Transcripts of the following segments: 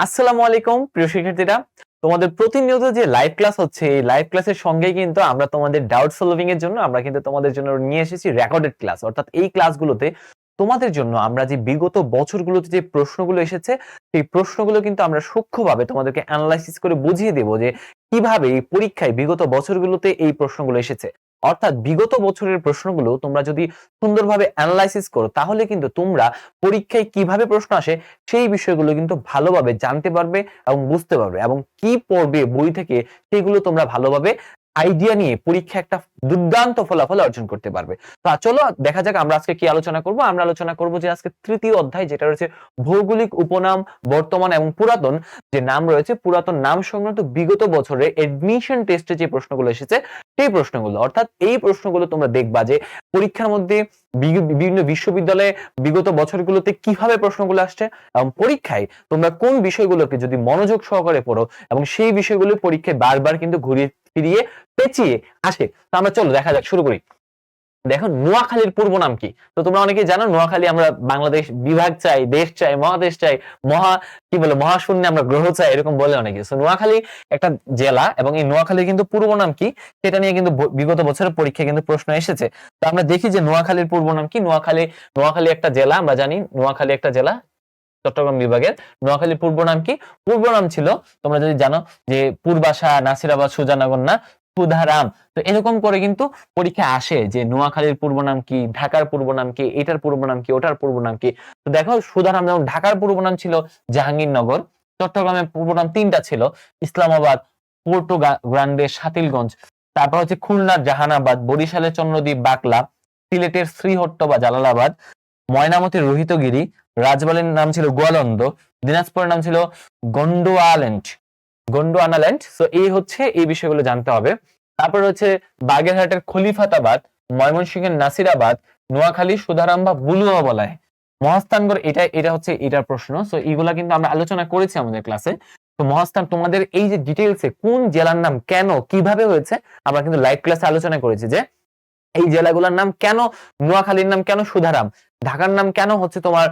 আসসালামু আলাইকুম প্রিয় শিক্ষার্থীরা, তোমাদের প্রতিনিয়ত যে লাইভ ক্লাস হচ্ছে এই লাইভ ক্লাসের সঙ্গে কিন্তু আমরা তোমাদের ডাউট সলভিং এর জন্য আমরা কিন্তু তোমাদের জন্য নিয়ে এসেছি রেকর্ডেড ক্লাস। অর্থাৎ এই ক্লাসগুলোতে তোমাদের জন্য আমরা যে বিগত বছরগুলোতে যে প্রশ্নগুলো এসেছে সেই প্রশ্নগুলো কিন্তু আমরা সূক্ষ্মভাবে তোমাদেরকে অ্যানালাইসিস করে বুঝিয়ে দেব যে কিভাবে এই পরীক্ষায় বিগত বছরগুলোতে এই প্রশ্নগুলো এসেছে। অর্থাৎ বিগত বছরের প্রশ্নগুলো তোমরা যদি সুন্দরভাবে অ্যানালাইসিস করো তাহলে কিন্তু তোমরা পরীক্ষায় কিভাবে প্রশ্ন আসে সেই বিষয়গুলো কিন্তু ভালোভাবে জানতে পারবে এবং বুঝতে পারবে, এবং কি পড়বে বই থেকে সেগুলো তোমরা ভালোভাবে আইডিয়া নিয়ে পরীক্ষা একটা দুর্দান্ত ফলাফল অর্জন করতে পারবে। তো চলো দেখা যাক আমরা আজকে কি আলোচনা করব। আমরা আলোচনা করব যে আজকে তৃতীয় অধ্যায়, যেটা রয়েছে ভৌগোলিক উপনাম, বর্তমান এবং পুরাতন যে নাম রয়েছে, পুরাতন নাম সংক্রান্ত বিগত বছরের এডমিশন টেস্টে যে প্রশ্নগুলো এসেছে সেই প্রশ্নগুলো। অর্থাৎ এই প্রশ্নগুলো তোমরা দেখবা যে পরীক্ষার মধ্যে বিভিন্ন বিশ্ববিদ্যালয়ে বিগত বছরগুলোতে কিভাবে প্রশ্নগুলো আসছে এবং পরীক্ষায় তোমরা কোন বিষয়গুলোকে যদি মনোযোগ সহকারে পড়ো এবং সেই বিষয়গুলো পরীক্ষায় বারবার কিন্তু ঘুরিয়ে ফিরিয়ে পেঁচিয়ে আসে। তো আমরা চলো দেখা যাক, শুরু করি। দেখো নোয়াখালীর পূর্ব নাম কি? তো তোমরা অনেকেই জানো নোয়াখালী আমরা বাংলাদেশ বিভাগ চাই, দেশ চাই, মহাদেশ চাই, মহাশূন্যে আমরা গ্রহ চাই, এরকম বলে অনেকে। সো নোয়াখালী একটা জেলা এবং এই নোয়াখালীর কিন্তু পূর্ব নাম কি সেটা নিয়ে কিন্তু বিগত বছরের পরীক্ষায় কিন্তু প্রশ্ন এসেছে। তো আমরা দেখি যে নোয়াখালীর পূর্ব নাম কি। নোয়াখালী একটা জেলা, আমরা জানি নোয়াখালী একটা জেলা চট্টগ্রাম বিভাগের। নোয়াখালীর পূর্ব নাম কি? পূর্ব নাম ছিল, তোমরা যদি জানো, যে পূর্বাশা, নাসিরাবাদ, সুজানগর, সুধারাম। তো এরকম করে কিন্তু পরীক্ষা আসে যে নোয়াখালীর পূর্ব নাম কি, ঢাকার পূর্ব নাম কি, এটার পূর্ব নাম কি, ওটার পূর্ব নাম কি। তো দেখো সুধারাম, যেমন ঢাকার পূর্ব নাম ছিল জাহাঙ্গীরনগর, চট্টগ্রামের পূর্ব নাম তিনটা ছিল, ইসলামাবাদ, পোর্টো গ্রান্ডে, শাতিলগঞ্জ, তারপর হচ্ছে খুলনার জাহানাবাদ, বরিশালের চন্দ্রদ্বীপ, বাকলা, সিলেটের শ্রীহট্ট বা জালালাবাদ, ময়নামতির রোহিতগিরি, রাজবাড়ির নাম ছিল গোয়ালন্দ, দিনাজপুরের নাম ছিল গন্ডোয়ানাল্যান্ড। সো এই হচ্ছে এই বিষয়গুলো জানতে হবে। তারপর হচ্ছে বাগেরহাটের খলিফাতাবাদ, ময়মনসিংহের নাসিরাবাদ, নোয়াখালী সুধারাম বা বুলুয়া বলায়, মহাস্থানগড়, এটা হচ্ছে এটার প্রশ্ন। সো এইগুলা কিন্তু আমরা আলোচনা করেছি আমাদের ক্লাসে। তো মহাস্থান, তোমাদের এই যে ডিটেইলসে কোন জেলার নাম কেন কিভাবে হয়েছে আমরা কিন্তু লাইভ ক্লাসে আলোচনা করেছি যে এই জেলাগুলোর নাম কেন, নোয়াখালীর নাম কেন সুধারাম, ঢাকার নাম কেন হচ্ছে তোমার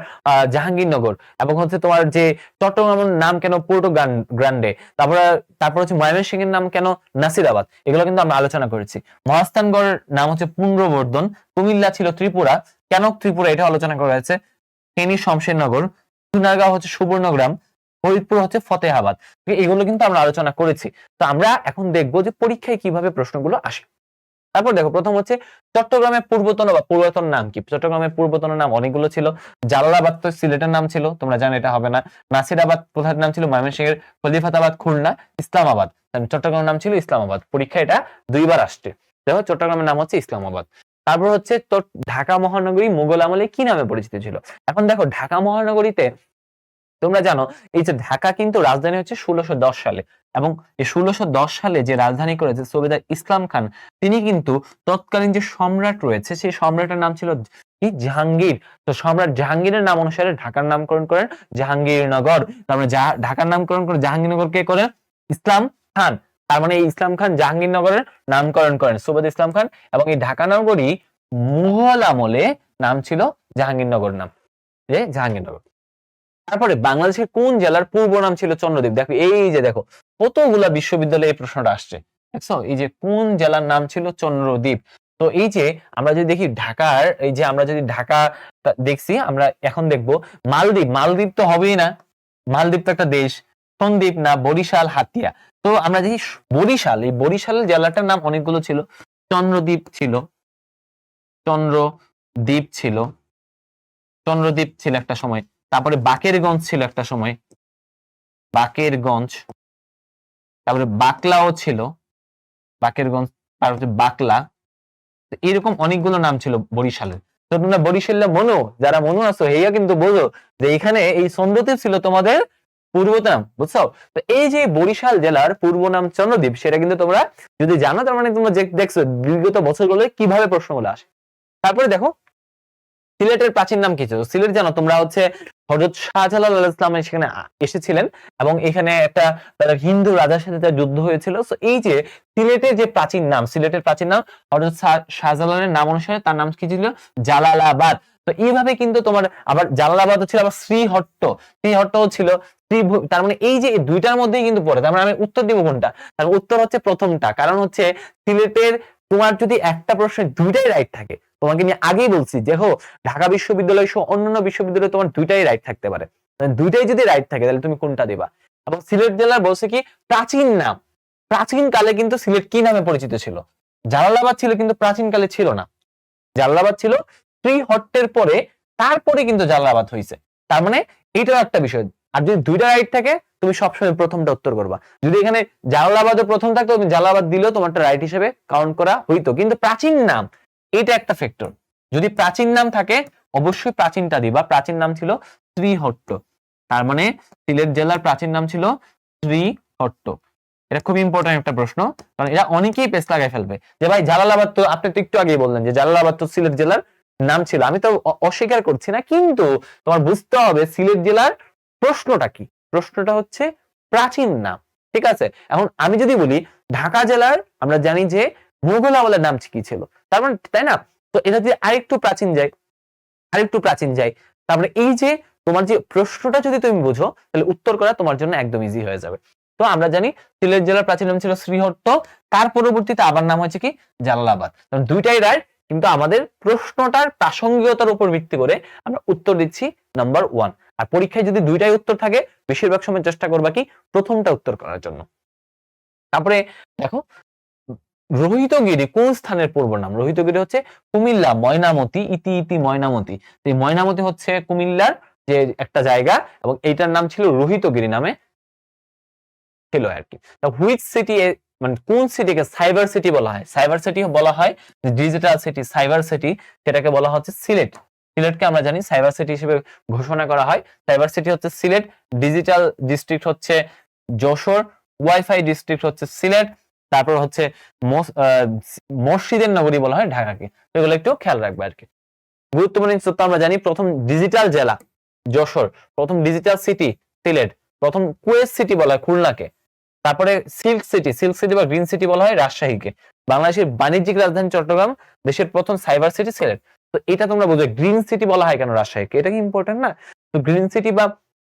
জাহাঙ্গীরনগর, এবং হচ্ছে তোমার যে চট্টগ্রামের নাম কেন পোর্টো গ্রান্ডে, তারপর হচ্ছে ময়মনসিংহের নাম কেন নাসিরাবাদ, এগুলো কিন্তু আমরা আলোচনা করেছি। মহাস্থানগড়ের নাম হচ্ছে পুনর্বর্ধন, কুমিল্লা ছিল ত্রিপুরা, কেন ত্রিপুরা এটা আলোচনা করা হয়েছে। ফেনী শমশেরনগর, সোনারগাঁও হচ্ছে সুবর্ণগ্রাম, ফরিদপুর হচ্ছে ফতেহাবাদ। এগুলো কিন্তু আমরা আলোচনা করেছি। তো আমরা এখন দেখবো যে পরীক্ষায় কিভাবে প্রশ্নগুলো আসে। তারপর দেখো, প্রথম হচ্ছে চট্টগ্রামের পূর্বতন বা পুরাতন নাম কি? চট্টগ্রামের পূর্বতন নাম অনেকগুলো ছিল। জালালাবাদ তো সিলেটের নাম ছিল, তোমরা জানো, এটা হবে না। নাসিরাবাদ কোথার নাম ছিল? ময়মনসিংহের। খলিফাতাবাদ খুলনা। ইসলামাবাদ, চট্টগ্রামের নাম ছিল ইসলামাবাদ। পরীক্ষা এটা দুইবার আসছে। দেখো চট্টগ্রামের নাম হচ্ছে ইসলামাবাদ। তারপর হচ্ছে ঢাকা মহানগরী মুঘল আমলে কি নামে পরিচিত ছিল? এখন দেখো ঢাকা মহানগরীতে তোমরা জানো এই যে ঢাকা কিন্তু রাজধানী হচ্ছে 1610 সালে, এবং এই 1610 সালে যে রাজধানী করেছে সুবেদার ইসলাম খান, তিনি কিন্তু তৎকালীন যে সম্রাট রয়েছে সেই সম্রাটের নাম ছিল কি? জাহাঙ্গীর। তো সম্রাট জাহাঙ্গীরের নাম অনুসারে ঢাকার নামকরণ করেন জাহাঙ্গীরনগর। তার মানে ঢাকার নামকরণ করে জাহাঙ্গীরনগর কে করেন? ইসলাম খান। তার মানে এই ইসলাম খান জাহাঙ্গীরনগরের নামকরণ করেন, সুবেদ ইসলাম খান। এবং এই ঢাকা নগরী মুঘল আমলে নাম ছিল জাহাঙ্গীরনগর, নাম জাহাঙ্গীরনগর। তারপরে বাংলাদেশের কোন জেলার পূর্ব নাম ছিল চন্দ্রদ্বীপ? দেখো এই যে দেখো কতগুলা বিশ্ববিদ্যালয়ে এই প্রশ্নটা আসছে, দেখছো এই যে কোন জেলার নাম ছিল চন্দ্রদ্বীপ। তো এই যে আমরা যদি দেখি ঢাকার, এই যে আমরা যদি ঢাকা দেখছি, আমরা এখন দেখবো মালদ্বীপ। মালদ্বীপ তো হবেই না, মালদ্বীপ তো একটা দেশ। সন্দ্বীপ না, বরিশাল, হাতিয়া। তো আমরা দেখি বরিশাল, এই বরিশাল জেলাটার নাম অনেকগুলো ছিল। চন্দ্রদ্বীপ ছিল, চন্দ্রদ্বীপ ছিল, চন্দ্রদ্বীপ ছিল একটা সময়। তারপরে বাকেরগঞ্জ ছিল একটা সময়, বাকেরগঞ্জ। তারপরে বাকলাও ছিল, বাকেরগঞ্জ, তারপর হচ্ছে বাকলা। এরকম অনেকগুলো নাম ছিল বরিশালের। তো তোমরা বরিশালে যারা মনু আছো হেয়া কিন্তু বোঝো যে এখানে এই চন্দ্রদ্বীপ ছিল তোমাদের পূর্ব নাম, বুঝছো? তো এই যে বরিশাল জেলার পূর্ব নাম চন্দ্রদ্বীপ, সেটা কিন্তু তোমরা যদি জানো, তার মানে তোমরা দেখছো বিগত বছরগুলো কিভাবে প্রশ্নগুলো আসে। তারপরে দেখো সিলেটের প্রাচীন নাম কি ছিল? সিলেট জানো তোমরা হচ্ছে হযরত শাহজালাল আলাইহিস সালাম সেখানে এসেছিলেন, এবং এখানে একটা হিন্দু রাজার সাথে তার যুদ্ধ হয়েছিল। সো এই যে সিলেটের যে প্রাচীন নাম, সিলেটের প্রাচীন নাম হযরত শাহজালালের নাম অনুসারে তার নাম কি ছিল? জালালাবাদ। তো এইভাবে কিন্তু তোমার আবার জালালাবাদও ছিল, আবার শ্রীহট্টও ছিল, তার মানে এই যে দুইটার মধ্যেই কিন্তু পড়ে। তার মানে আমি উত্তর দিব কোনটা? তার উত্তর হচ্ছে প্রথমটা। কারণ হচ্ছে সিলেটের তোমার যদি একটা প্রশ্নে দুইটাই রাইট থাকে, তোমাকে আমি আগেই বলছি দেখো ঢাকা বিশ্ববিদ্যালয় সহ অন্যান্য বিশ্ববিদ্যালয়ে তোমার দুইটাই রাইট থাকতে পারে, দুইটাই যদি রাইট থাকে তাহলে তুমি কোনটা দিবা। এবং সিলেট জেলার বলছে কি প্রাচীন নাম, প্রাচীন কালে কিন্তু সিলেট কি নামে পরিচিত ছিল? জালালাবাদ ছিল, কিন্তু প্রাচীন কালে ছিল না। জালালাবাদ ছিল শ্রীহট্টের পরে, তারপরে কিন্তু জালালাবাদ হয়েছে। তার মানে এটাও একটা বিষয়। আর যদি দুইটা রাইট থাকে তুমি সবসময় প্রথমটা উত্তর করবা। যদি এখানে জালালাবাদের প্রথম থাকতো তুমি জালালাবাদ দিলেও তোমারটা রাইট হিসেবে কাউন্ট করা হইতো। কিন্তু প্রাচীন নাম এটা একটা ফ্যাক্টর, যদি প্রাচীন নাম থাকে অবশ্যই প্রাচীনটা দিবা। প্রাচীন নাম ছিল শ্রীহট্ট, তার মানে সিলেট জেলার প্রাচীন নাম ছিল শ্রীহট্ট। এটা খুব ইম্পর্টেন্ট একটা প্রশ্ন, কারণ এটা অনেকেই পেস লাগাই ফেলবে যে ভাই জালালাবাদ তো, আপনি তো একটু আগেই বললেন যে জালালাবাদ তো সিলেট জেলার নাম ছিল। আমি তো অস্বীকার করছি না, কিন্তু তোমার বুঝতে হবে সিলেট জেলার প্রশ্নটা কি। প্রশ্নটা হচ্ছে প্রাচীন নাম, ঠিক আছে? এখন আমি যদি বলি ঢাকা জেলার, আমরা জানি যে মুঘল আমলের নাম কি ছিল, তার মানে তাই না? তো এটা যদি আরেকটু প্রাচীন যায়, তার মানে এই যে তোমার যে প্রশ্নটা যদি তুমি বুঝো তাহলে উত্তর করা তোমার জন্য একদম ইজি হয়ে যাবে। তো আমরা জানি সিলেট জেলার প্রাচীন নাম ছিল শ্রীহট্ট, তার পরবর্তীতে আবার নাম হয়েছে কি জালালাবাদ। কারণ দুইটাই রাইট, কিন্তু আমাদের প্রশ্নটার প্রাসঙ্গিকতার উপর ভিত্তি করে আমরা উত্তর দিচ্ছি নাম্বার 1। আর পরীক্ষায় যদি দুইটাই উত্তর থাকে বেশিরভাগ সময় চেষ্টা করবা কি প্রথমটা উত্তর করার জন্য। তারপরে দেখো রোহিতগিরি কোন স্থানের পূর্ব নাম? রোহিতগিরি হচ্ছে কুমিল্লা ময়নামতি, ইতি ময়নামতি। এই ময়নামতি হচ্ছে কুমিল্লার যে একটা জায়গা, এবং এইটার নাম ছিল রোহিতগিরি নামে ছিল আর কি। হুইচ সিটি, মানে কোন সিটিকে সাইবার সিটি বলা হয়? সাইবার সিটি বলা হয় ডিজিটাল সিটি, সাইবার সিটি, সেটাকে বলা হচ্ছে সিলেট। সিলেটকে আমরা জানি সাইবার সিটি হিসেবে ঘোষণা করা হয়। সাইবার সিটি হচ্ছে সিলেট, ডিজিটাল ডিস্ট্রিক্ট হচ্ছে যশোর, ওয়াইফাই ডিস্ট্রিক্ট হচ্ছে সিলেট, তারপর হচ্ছে মসজিদের নগরী বলা হয় ঢাকাকে। এগুলো একটু খেয়াল রাখবে আর কি। গুরুত্বপূর্ণ তথ্য আমরা জানি, প্রথম ডিজিটাল জেলা যশোর, প্রথম ডিজিটাল সিটি সিলেট, প্রথম কুয়েস সিটি বলা হয় খুলনাকে, তারপরে সিল্ক সিটি বা গ্রিন সিটি বলা হয় রাজশাহীকে, বাংলাদেশের বাণিজ্যিক রাজধানী চট্টগ্রাম, দেশের প্রথম সাইবার সিটি সিলেট। তো এটা তোমরা বুঝো গ্রিন সিটি বলা হয় কেন রাজশাহীকে, এটা কি ইম্পর্টেন্ট না? তো গ্রিন সিটি বা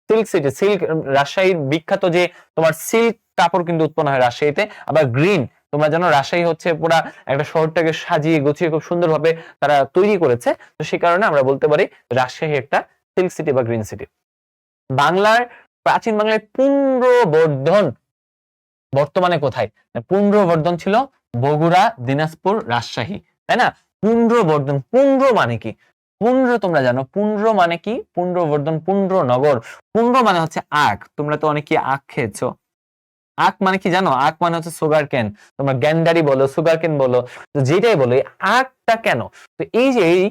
সিল্ক রাজশাহীর বিখ্যাত যে তোমার সিল্ক কাপড় কিন্তু উৎপন্ন হয় রাজশাহীতে। আবার গ্রিন, তোমরা জানো রাজশাহী হচ্ছে পুরা একটা শহরটাকে সাজিয়ে গুছিয়ে খুব সুন্দরভাবে তারা তৈরি করেছে। তো সেই কারণে আমরা বলতে পারি রাজশাহী একটা সিল্ক সিটি বা গ্রিন সিটি। বাংলার প্রাচীন বাংলায় পুন্ড্রবর্ধন বর্তমানে কোথায়? পুন্ড্রবর্ধন ছিল বগুড়া, দিনাজপুর, রাজশাহী, তাই না? পুন্ড্রবর্ধন, পুন্ড্র মানে কি? পুন্ড্র তোমরা জানো পুন্ড্র মানে কি? পুন্ড্রবর্ধন, পুন্ড্রনগর। পুন্ড্র মানে হচ্ছে আখ, তোমরা তো অনেকে আখ খেয়েছো। আখ মানে কি জানো? আখ মানে হচ্ছে সুগার ক্যান, তোমরা গ্যান্ডারি বলো, সুগার ক্যান বলো, তো যেটাই বলো, এই আখটা কেন? তো এই যে এই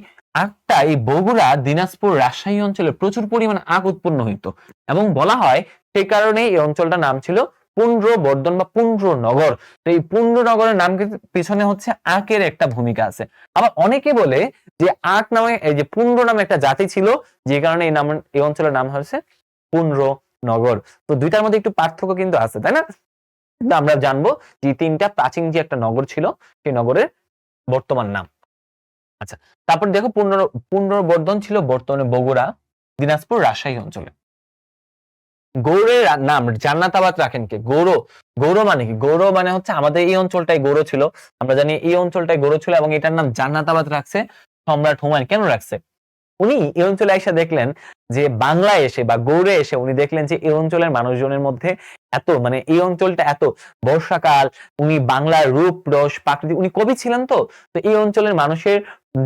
আখটা এই বগুড়া, দিনাজপুর, রাজশাহী অঞ্চলে প্রচুর পরিমাণে আখ উৎপন্ন হইতো, এবং বলা হয় সেই কারণে এই অঞ্চলটার নাম ছিল পুন্ড্রবর্ধন বা পুন্ড্রনগর। তো এই পুন্ড্রনগরের নাম পিছনে হচ্ছে আখের একটা ভূমিকা আছে। আবার অনেকে বলে যে আখ নামে, এই যে পুন্ড্র নামে একটা জাতি ছিল, যে কারণে এই নাম, এই অঞ্চলের নাম হয়েছে পুন্ড্রনগর। তো দুইটার মধ্যে একটু পার্থক্য কিন্তু আছে, তাই না? কিন্তু আমরা জানবো যে তিনটা প্রাচীন যে একটা নগর ছিল সেই নগরের বর্তমান নাম। আচ্ছা, তারপর দেখো পুনর্বর্ধন ছিল বর্তমানে বগুড়া, দিনাজপুর, রাজশাহী অঞ্চলে। গৌড়ের নাম জান্নাতাবাদ রাখেন কে? গৌড় মানে কি? গৌড় মানে হচ্ছে আমাদের এই অঞ্চলটাই গৌড় ছিল, আমরা জানি এই অঞ্চলটাই গৌড় ছিল, এবং এটার নাম জান্নাতাবাদ রাখছে সম্রাট হুমায়ুন। কেন রাখছে? উনি এই অঞ্চলে এসে দেখলেন যে বাংলায় এসে বা গৌড়ে এসে উনি দেখলেন যে এই অঞ্চলের মানুষজনের মধ্যে এত, মানে এই অঞ্চলটা এত, বর্ষাকাল, উনি বাংলার রূপ রস প্রাকৃতিক, উনি কবি ছিলেন, তো তো এই অঞ্চলের মানুষের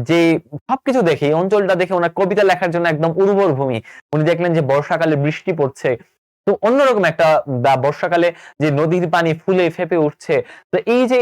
যে সবকিছু দেখে, এই অঞ্চলটা দেখে ওনার কবিতা লেখার জন্য একদম উর্বর ভূমি। উনি দেখলেন যে বর্ষাকালে বৃষ্টি পড়ছে, তো অন্যরকম একটা, বা বর্ষাকালে যে নদীর পানি ফুলে ফেপে উঠছে। তো এই যে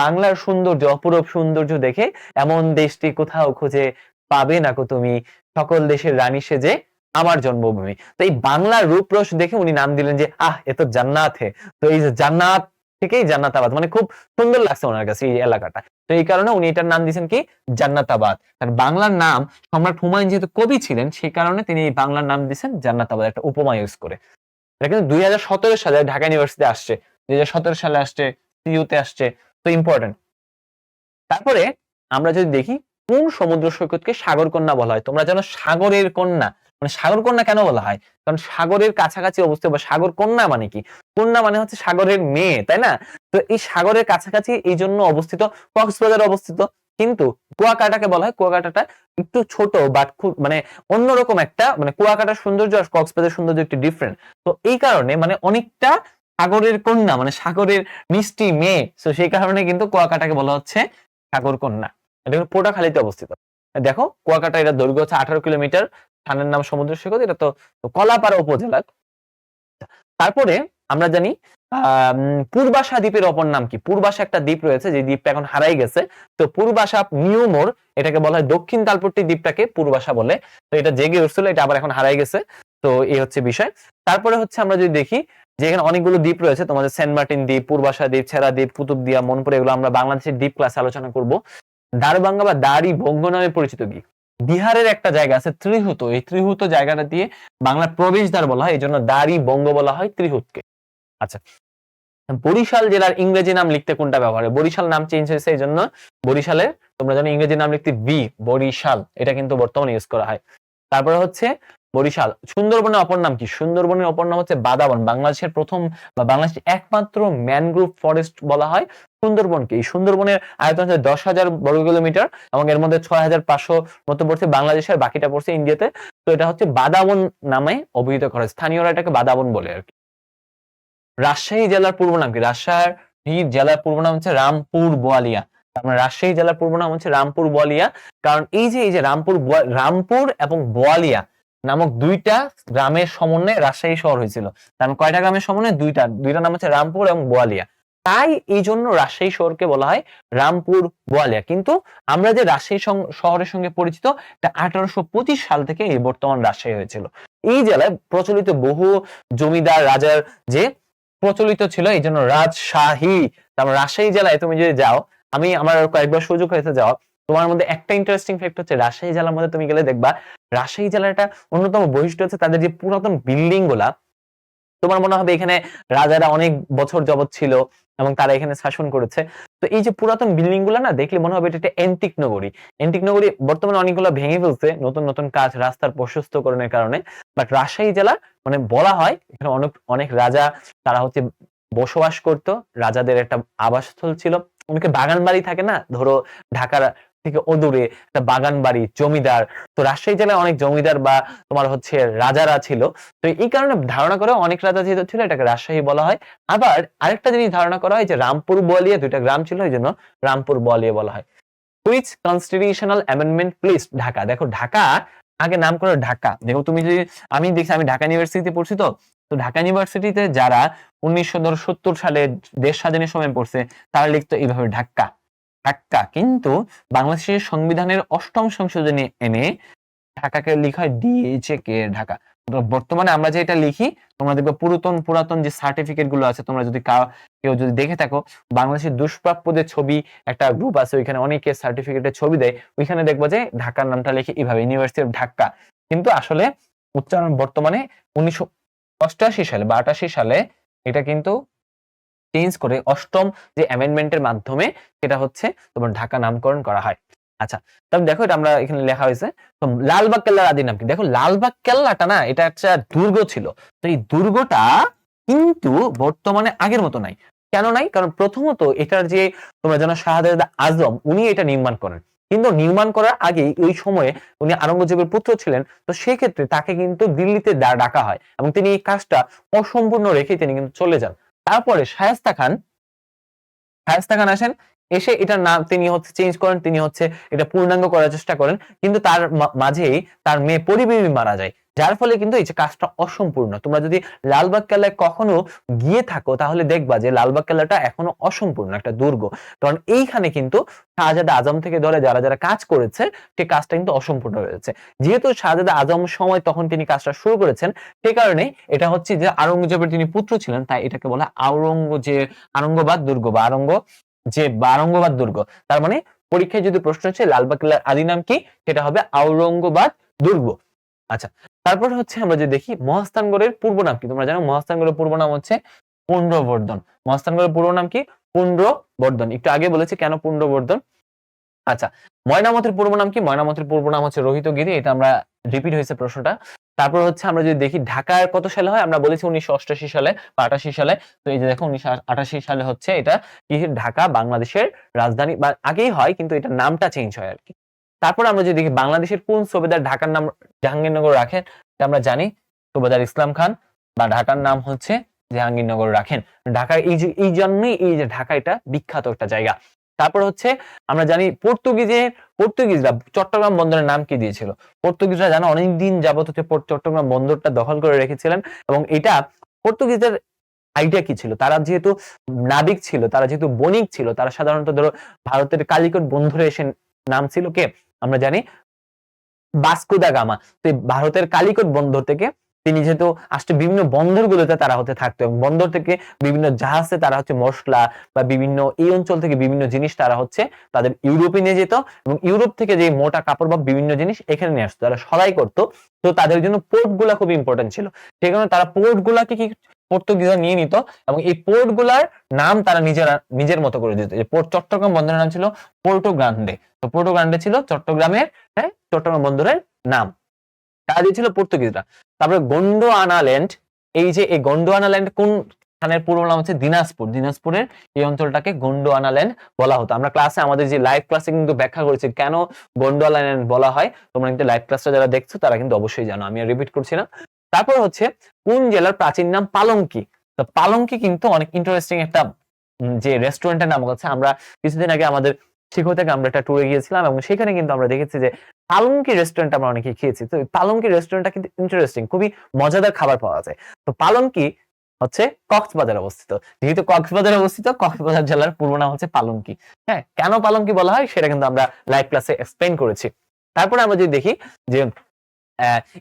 বাংলার সৌন্দর্য, অপরূপ সৌন্দর্য দেখে এমন দেশটি কোথাও খুঁজে পাবে না কো তুমি, সকল দেশের রানী সেজে আমার জন্মভূমি। তো এই বাংলার রূপরস দেখে উনি নাম দিলেন যে এ তো জান্নাত হে। তো এই যে জান্নাত থেকেই জান্নাতাবাদ, মানে খুব সুন্দর লাগছে ওনার কাছে এই এলাকাটা। তো এই কারণে উনি এটার নাম দিয়েছেন কি জান্নাতাবাদ। আর বাংলার নাম, সম্রাট হুমায়ুন যেহেতু কবি ছিলেন সেই কারণে তিনি এই বাংলার নাম দিয়েছেন জান্নাতাবাদ, একটা উপমা ইউজ করে। এটা কিন্তু 2017 সালে ঢাকা ইউনিভার্সিটি আসছে, 2017 সালে আসছে, সিইউতে আসছে, তো ইম্পর্টেন্ট। তারপরে আমরা যদি দেখি কোন সমুদ্র সৈকতকে সাগর কন্যা বলা হয়? তোমরা জানো সাগরের কন্যা, মানে সাগর কন্যা কেন বলা হয়? কারণ সাগরের কাছাকাছি অবস্থিত, বা সাগর কন্যা মানে কি? কন্যা মানে হচ্ছে সাগরের মেয়ে, তাই না? তো এই সাগরের কাছাকাছি এই জন্য অবস্থিত, কক্সবাজারে অবস্থিত। কিন্তু কুয়াকাটাকে বলা হয়, কুয়াকাটাটা একটু ছোট বাট খুব মানে অন্যরকম একটা, মানে কুয়াকাটার সৌন্দর্য আর কক্সবাজারের সৌন্দর্য একটু ডিফারেন্ট। তো এই কারণে মানে অনেকটা সাগরের কন্যা, মানে সাগরের মিষ্টি মেয়ে। তো সেই কারণে কিন্তু কুয়াকাটাকে বলা হচ্ছে সাগর কন্যা। এটা কিন্তু পটুয়াখালীতে অবস্থিত। দেখো কুয়াকাটা, এটা দৈর্ঘ্য হচ্ছে 18 কিলোমিটার, স্থানের নাম সমুদ্র সৈকত, এটা তো কলাপাড়া উপজেলার। তারপরে আমরা জানি পূর্বাশা দ্বীপের অপর নাম কি? পূর্বাশা একটা দ্বীপ রয়েছে, যে দ্বীপটা এখন হারাই গেছে। তো পূর্বাশা নিউমোর, এটাকে বলা হয় দক্ষিণ তালপট্টি দ্বীপটাকে পূর্বাশা বলে। তো এটা জেগে উঠছিল, এটা আবার এখন হারাই গেছে। তো এই হচ্ছে বিষয়। তারপরে হচ্ছে আমরা যদি দেখি যে এখানে অনেকগুলো দ্বীপ রয়েছে, তোমাদের সেন্ট মার্টিন দ্বীপ, পূর্বাশা দ্বীপ, ছেড়া দ্বীপ, কুতুবদিয়া, মনপুর, এগুলো আমরা বাংলাদেশের দ্বীপ ক্লাসে আলোচনা করব। দারবাঙ্গা বা দাড়ি বঙ্গ নামে পরিচিত কি? বিহারের একটা জায়গা আছে ত্রিহুত, এই ত্রিহুত জায়গাটা দিয়ে বাংলার প্রবেশদ্বার বলা হয়, এই জন্য দাড়ি বঙ্গ বলা হয় ত্রিহুতকে। আচ্ছা, বরিশাল জেলার ইংরেজি নাম লিখতে কোনটা ব্যবহার হয়? বরিশাল নাম চেঞ্জ হয়েছে, এই জন্য বরিশালে তোমরা জানো ইংরেজি নাম লিখতে বি, বরিশাল, এটা কিন্তু বর্তমানে ইউজ করা হয়। তারপরে হচ্ছে বরিশাল। সুন্দরবনের অপর নাম কি? সুন্দরবনের অপর নাম হচ্ছে বাদাবন। বাংলাদেশের প্রথম বা বাংলাদেশের একমাত্র ম্যানগ্রোভ ফরেস্ট বলা হয় সুন্দরবনকে। এই সুন্দরবনের আয়তন হচ্ছে 10,000 বর্গ কিলোমিটার, এবং এর মধ্যে 6,500 মতো পড়ছে বাংলাদেশের, বাকিটা পড়ছে ইন্ডিয়াতে। তো এটা হচ্ছে বাদাবন নামে অভিহিত করে, স্থানীয়রা এটাকে বাদাবন বলে আর কি। রাজশাহী জেলার পূর্ব নাম কি? রাজশাহী জেলার পূর্ব নাম হচ্ছে রামপুর বোয়ালিয়া। মানে রাজশাহী জেলার পূর্ব নাম হচ্ছে রামপুর বোয়ালিয়া। কারণ এই যে রামপুর এবং বোয়ালিয়া নামক দুইটা গ্রামের সমন্বয়ে রাজশাহী শহর হয়েছিল। তার মানে কয়টা গ্রামের সমন্বয়ে? দুইটা নাম হচ্ছে রামপুর এবং বোয়ালিয়া। তাই এই জন্য রাজশাহী শহরকে বলা হয় রামপুর বোয়ালিয়া। কিন্তু আমরা যে রাজশাহী শহরের সঙ্গে পরিচিত, তা 1825 সাল থেকে এই বর্তমান রাজশাহী হয়েছিল। এই জেলায় প্রচলিত বহু জমিদার রাজার যে প্রচলিত ছিল, এই জন্য রাজশাহী। তারপর রাজশাহী জেলায় তুমি যদি যাও, আমার কয়েকবার সুযোগ হয়েছে যাওয়া, তোমার মধ্যে একটা ইন্টারেস্টিং ফ্যাক্ট হচ্ছে রাজশাহী জেলার মধ্যে তুমি গেলে দেখবা রাজশাহী জেলার একটা অন্যতম বৈশিষ্ট্য হচ্ছে তাদের যে পুরাতন বিল্ডিং গুলা। তোমার মনে হবে এখানে রাজারা অনেক বছর যাবত ছিল এবং তারা এখানে শাসন করেছে। তো এই যে পুরাতন বিল্ডিং গুলা না দেখলে মনে হবে এটা একটা এন্টিক নগরী। এন্টিক নগরী বর্তমানে অনেকগুলো ভেঙে ফেলছে নতুন নতুন কাজ, রাস্তার প্রশস্তকরণের কারণে। বাট রাজশাহী জেলা মানে বলা হয় এখানে অনেক অনেক রাজা তারা হচ্ছে বসবাস করত, রাজাদের একটা আবাসস্থল ছিল। অনেকে বাগান বাড়ি থাকে না, ধরো ঢাকার থেকে অদূরে একটা বাগান বাড়ি, জমিদার। তো রাজশাহী জেলায় অনেক জমিদার বা তোমার হচ্ছে রাজারা ছিল। তো এই কারণে ধারণা করে অনেক রাজা যেহেতু ছিল, এটাকে রাজশাহী বলা হয়। আবার আরেকটা জিনিস ধারণা করা হয় যে রামপুর বোয়ালিয়া দুইটা গ্রাম ছিল, এই জন্য রামপুর বোয়ালিয়া বলা হয়। Which constitutional amendment place Dhaka? দেখো ঢাকা আগে নাম করে ঢাকা। দেখো তুমি যদি, আমি দেখছি আমি ঢাকা ইউনিভার্সিটিতে পড়ছি, তো তো ঢাকা ইউনিভার্সিটিতে যারা 1970 সালে দেশ স্বাধীনের সময় পড়ছে, তারা লিখতো এইভাবে ঢাকা ঢাকা। কিন্তু বাংলাদেশের সংবিধানের 8ম সংশোধনী এনে ঢাকাকে লিখা হয় DHA ঢাকা। বর্তমানে আমরা যে এটা লিখি, তোমরা দেখবে পুরাতন পুরাতন যে সার্টিফিকেট গুলো আছে, তোমরা যদি কেউ যদি দেখে থাকো, বাংলাদেশের দুষ্প্রাপ্যদের ছবি একটা গ্রুপ আছে, ওইখানে অনেকে সার্টিফিকেটের ছবি দেয়, ওইখানে দেখবো যে ঢাকার নামটা লিখে এইভাবে ইউনিভার্সিটি অফ ঢাকা। কিন্তু আসলে উচ্চারণ বর্তমানে 1988 সালে বা 88 সালে এটা কিন্তু চেঞ্জ করে 8ম যে অ্যামেন্ডমেন্টের মাধ্যমে সেটা হচ্ছে তোমার ঢাকা নামকরণ করা হয়। আচ্ছা, তবে দেখো এটা আমরা এখানে লেখা হয়েছে। তো লালবাগ কেল্লার আদি নাম কি? দেখো লালবাগ কেল্লাটা না, এটা একটা দুর্গ ছিল। তো এই দুর্গটা কিন্তু বর্তমানে আগের মতো নাই। কেন নাই? কারণ প্রথমত এটার যে তোমরা জানো শাহজাদা আজম, উনি এটা নির্মাণ করেন। কিন্তু নির্মাণ করার আগে ওই সময়ে উনি আওরঙ্গজেবের পুত্র ছিলেন। তো সেক্ষেত্রে তাকে কিন্তু দিল্লিতে ডাকা হয় এবং তিনি এই কাজটা অসম্পূর্ণ রেখে তিনি কিন্তু চলে যান। তারপরে শায়েস্তা খান আসেন, এসে এটার নাম তিনি হচ্ছে চেঞ্জ করেন, তিনি হচ্ছে এটা পূর্ণাঙ্গ করার চেষ্টা করেন। কিন্তু তার মাঝেই তার মেয়ে পরিবেবী মারা যায়, যার ফলে কিন্তু এই যে কাজটা অসম্পূর্ণ। তোমরা যদি লালবাগ কেল্লায় কখনো গিয়ে থাকো, তাহলে দেখবা যে লালবাগ কেল্লাটা এখনো অসম্পূর্ণ একটা দুর্গ। কারণ এইখানে কিন্তু শাহজাদা আজম থেকে ধরে যারা যারা কাজ করেছে, সেই কাজটা কিন্তু অসম্পূর্ণ রয়েছে। যেহেতু শাহজাদা আজম সময় তখন তিনি কাজটা শুরু করেছেন, সেই কারণে এটা হচ্ছে যে আওরঙ্গজেবের তিনি পুত্র ছিলেন, তাই এটাকে বলা আওরঙ্গাবাদ দুর্গ বা আওরঙ্গাবাদ দুর্গ। তার মানে পরীক্ষায় যদি প্রশ্ন হচ্ছে লালবাগ কেল্লার আদি নাম কি, সেটা হবে আওরঙ্গাবাদ দুর্গ। আচ্ছা, তারপর হচ্ছে আমরা যদি দেখি মহাস্থানগড়ের পূর্ব নাম কি? তোমরা জানো মহাস্থানগড়ের পূর্ব নাম হচ্ছে পুন্ড্রবর্ধন। মহাস্থানগড়ের পূর্ব নাম কি? পুন্ড্রবর্ধন। একটু আগে বলেছি কেন পুন্ড্রবর্ধন। আচ্ছা, ময়নামতির পূর্ব নাম কি? ময়নামতির পূর্ব নাম হচ্ছে রোহিতগিরি। এটা আমরা রিপিট হয়েছে প্রশ্নটা। তারপর হচ্ছে আমরা যদি দেখি ঢাকার কত সালে হয়? আমরা বলেছি 1988 সালে বা 88 সালে। তো এই যে দেখো 1988 সালে হচ্ছে এটা কি, ঢাকা বাংলাদেশের রাজধানী, বা আগেই হয় কিন্তু এটা নামটা চেঞ্জ হয় আরকি। তারপর আমরা যদি দেখি বাংলাদেশের কোন সুবেদার ঢাকার নাম জাহাঙ্গীরনগর রাখেন? এটা আমরা জানি সুবেদার ইসলাম খান, বা ঢাকার নাম হচ্ছে জাহাঙ্গীরনগর রাখেন। ঢাকার এই জন্যই এই যে ঢাকা এটা বিখ্যাত একটা জায়গা। তারপর হচ্ছে আমরা জানি পর্তুগিজরা চট্টগ্রাম বন্দরের নাম কি দিয়েছিল? পর্তুগিজরা জানো অনেকদিন যাবত হচ্ছে চট্টগ্রাম বন্দরটা দখল করে রেখেছিলেন, এবং এটা পর্তুগিজদের আইডিয়া কি ছিল? তারা যেহেতু নাবিক ছিল, তারা যেহেতু বণিক ছিল, তারা সাধারণত ধরো ভারতের কালিকট বন্দরে এসে নাম ছিল কে? আমরা জানি বাস্কো দা গামা। তো ভারতের কালিকট বন্দর থেকে তিনি যেহেতু আসলে বিভিন্ন বন্দরগুলোতে তারা হতে থাকতো, এবং বন্দর থেকে বিভিন্ন জাহাজে তারা হচ্ছে মসলা বা বিভিন্ন এই অঞ্চল থেকে বিভিন্ন জিনিস তারা হচ্ছে তাদের ইউরোপে নিয়ে যেত, এবং ইউরোপ থেকে যে মোটা কাপড় বা বিভিন্ন জিনিস এখানে নিয়ে আসতো, তারা সরাই করতো। তো তাদের জন্য পোর্ট গুলা খুব ইম্পর্টেন্ট ছিল। সেই কারণে তারা পোর্ট গুলাকে কি পর্তুগিজরা নিয়ে নিত, এবং এই পোর্ট গুলার নাম তারা নিজের মতো করে দিত। যে পোর্ট চট্টগ্রাম বন্দরের নাম ছিল পোর্টো গ্রান্ডে। তো পোর্টো গ্রান্ডে ছিল চট্টগ্রামের, হ্যাঁ, চট্টগ্রাম বন্দরের নাম। তারা দিয়েছিল পর্তুগিজরা। তারপরে গোন্ডোয়ানাল্যান্ড, এই যে এই গোন্ডোয়ানাল্যান্ড কোন স্থানের পূর্ব নাম হচ্ছে দিনাজপুর। দিনাজপুরের এই অঞ্চলটাকে গোন্ডোয়ানাল্যান্ড বলা হতো। আমরা ক্লাসে আমাদের যে লাইভ ক্লাসে কিন্তু ব্যাখ্যা করেছি কেন গোন্ডোয়ানাল্যান্ড বলা হয়। তোমরা কিন্তু লাইভ ক্লাসটা যারা দেখছো তারা কিন্তু অবশ্যই জানো, আমি আর রিপিট করছি না। তারপর হচ্ছে কোন জেলার প্রাচীন নাম পালঙ্কি? তো পালঙ্কি কিন্তু অনেক ইন্টারেস্টিং একটা যে রেস্টুরেন্টের নাম হচ্ছে। আমরা কিছুদিন আগে আমাদের শিক্ষক থেকে আমরা একটা ট্যুরে গিয়েছিলাম, এবং সেখানে কিন্তু আমরা দেখেছি যে পালঙ্কি রেস্টুরেন্ট আমরা অনেকে খেয়েছি। তো পালঙ্কি রেস্টুরেন্টটা কিন্তু ইন্টারেস্টিং, খুবই মজাদার খাবার পাওয়া যায়। তো পালঙ্কি হচ্ছে কক্সবাজারে অবস্থিত। যেহেতু কক্সবাজারে অবস্থিত, কক্সবাজার জেলার পূর্ব নাম হচ্ছে পালঙ্কি। হ্যাঁ, কেন পালঙ্কি বলা হয় সেটা কিন্তু আমরা লাইভ ক্লাসে এক্সপ্লেইন করেছি। তারপরে আমরা যদি দেখি যে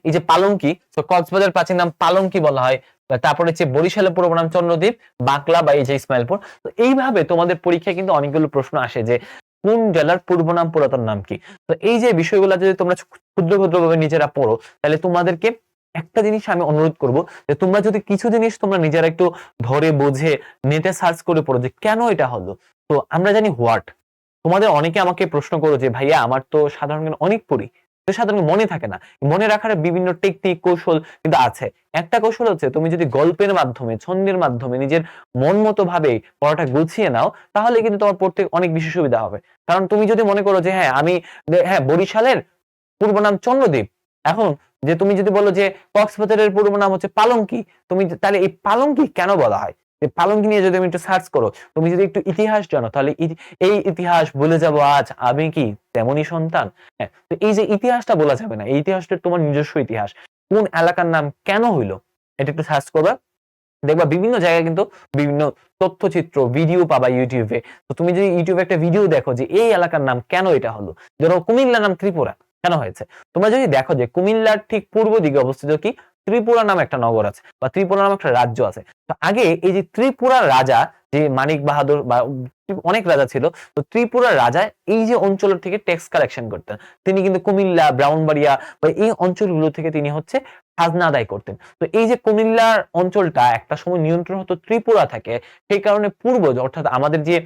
এই যে পালঙ্কি, তো কক্সবাজার প্রাচীন নাম পালঙ্কি বলা হয়। তারপরে হচ্ছে বরিশালের পূর্ব নাম চন্দ্রদ্বীপ, বাকলা বা এই যে ইসমাইলপুর। তো এইভাবে তোমাদের পরীক্ষায় কিন্তু অনেকগুলো প্রশ্ন আসে যে কোন জেলার পূর্ব নাম পুরাতন নাম কি। তো এই যে বিষয়গুলো যদি তোমরা ক্ষুদ্র ক্ষুদ্র ভাবে নিজেরা পড়ো, তাহলে তোমাদেরকে একটা জিনিস আমি অনুরোধ করব যে তোমরা যদি কিছু জিনিস তোমরা নিজেরা একটু ধরে বুঝে নেটে সার্চ করে পড়ো যে কেন এটা হলো। তো আমরা জানি হোয়াট, তোমাদের অনেকে আমাকে প্রশ্ন করো যে ভাইয়া আমার তো সাধারণ জ্ঞান অনেক পড়ি, তো সাধারণ মনে থাকে না। মনে রাখার বিভিন্ন টেকনিক কৌশল কিন্তু আছে। একটা কৌশল হচ্ছে তুমি যদি গল্পের মাধ্যমে, ছন্দের মাধ্যমে নিজের মন মতো ভাবে পড়াটা গুছিয়ে নাও, তাহলে কিন্তু তোমার পড়তে অনেক বেশি সুবিধা হবে। কারণ তুমি যদি মনে করো যে হ্যাঁ বরিশালের পূর্ব নাম চন্দ্রদ্বীপ, এখন যে তুমি যদি বলো যে কক্সবাজারের পূর্ব নাম হচ্ছে পালঙ্কি, তুমি তাহলে এই পালঙ্কি কেন বলা হয়, পালঙ্কি নিয়ে যদি তুমি একটু সার্চ করো, তুমি যদি একটু ইতিহাস জানো, তাহলে এই ইতিহাস ভুলে যাব আজ আমি কি তেমনই সন্তান। হ্যাঁ, তো এই যে ইতিহাসটা বলা যাবে না, এই ইতিহাসটা তোমার নিজস্ব ইতিহাস। কোন এলাকার নাম কেন হইলো এটা একটু সার্চ করবা, দেখবা বিভিন্ন জায়গায় কিন্তু বিভিন্ন তথ্যচিত্র ভিডিও পাবা ইউটিউবে। তো তুমি যদি ইউটিউবে একটা ভিডিও দেখো যে এই এলাকার নাম কেন এটা হলো, ধরো কুমিল্লার নাম ত্রিপুরা কেন হয়েছে, তোমরা যদি দেখো যে কুমিল্লার ঠিক পূর্ব দিকে অবস্থিত কি ত্রিপুরা নাম একটা নগর আছে, বা ত্রিপুরা নাম একটা রাজ্য আছে। তো আগে এই যে ত্রিপুরার রাজা, যে মানিক বাহাদুর বা অনেক রাজা ছিল, তো ত্রিপুরার রাজা এই যে অঞ্চল থেকে ট্যাক্স কালেকশন করতেন, তিনি কিন্তু কুমিল্লা, ব্রাহ্মণবাড়িয়া বা এই অঞ্চলগুলো থেকে তিনি হচ্ছে খাজনা আদায় করতেন। তো এই যে কুমিল্লার অঞ্চলটা একটা সময় নিয়ন্ত্রণ হতো ত্রিপুরা থেকে, সেই কারণে পূর্ব অর্থাৎ আমাদের যে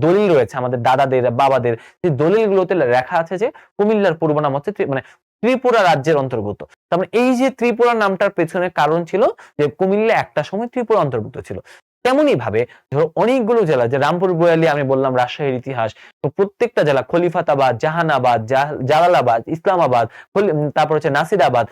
দলিল রয়েছে আমাদের দাদাদের বাবাদের, যে দলিলগুলোতে লেখা আছে যে কুমিল্লার পূর্ব নাম হচ্ছে মানে ত্রিপুরা রাজ্যের অন্তর্গত। তার মানে এই যে ত্রিপুরা নামটার পেছনে কারণ ছিল যে কুমিল্লা একটা সময় ত্রিপুরা অন্তর্ভুক্ত ছিল। তেমনি ভাবে ধরো অনেকগুলো জেলা, যে রামপুর বয়ালি আমি বললাম রাজশাহীর ইতিহাস, তো প্রত্যেকটা জেলা খলিফাতাবাদ, জাহানাবাদ, জালালাবাদ, ইসলামাবাদ, তারপর হচ্ছে নাসিরাবাদ,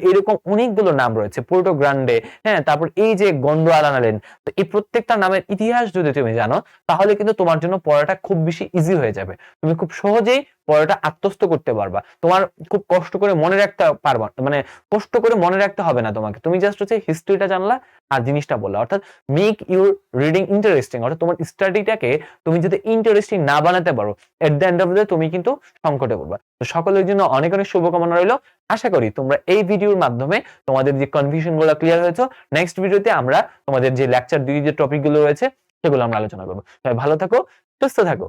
এরকম অনেকগুলো নাম রয়েছে, পোর্টো গ্রান্ডে, হ্যাঁ, তারপর এই যে গোন্ডোয়ানাল্যান্ড। তো এই প্রত্যেকটা নামের ইতিহাস যদি তুমি জানো, তাহলে কিন্তু তোমার জন্য পড়াটা খুব বেশি ইজি হয়ে যাবে। তুমি খুব সহজেই পড়াটা আত্মস্থ করতে পারবা। তোমার খুব কষ্ট করে মনে রাখতে পারবা, মানে কষ্ট করে মনে রাখতে হবে না তোমাকে, তুমি জাস্ট হচ্ছে হিস্ট্রিটা জানলা আর জিনিসটা বললা। অর্থাৎ মেক ইউর রিডিং ইন্টারেস্টিং, অর্থাৎ তোমার স্টাডিটাকে তুমি যদি ইন্টারেস্টিং না বানাতে পারো, at the end of the তুমি কিন্তু সংকটে পড়বা। তো সকলের জন্য অনেক অনেক শুভকামনা রইল। আশা করি তোমরা এই ভিডিওর মাধ্যমে তোমাদের যে কনফিউশন গুলো ক্লিয়ার হয়েছে। নেক্সট ভিডিওতে আমরা তোমাদের যে লেকচার 2 যে টপিক গুলো রয়েছে সেগুলো আমরা আলোচনা করবো। সবাই ভালো থাকো, সুস্থ থাকো।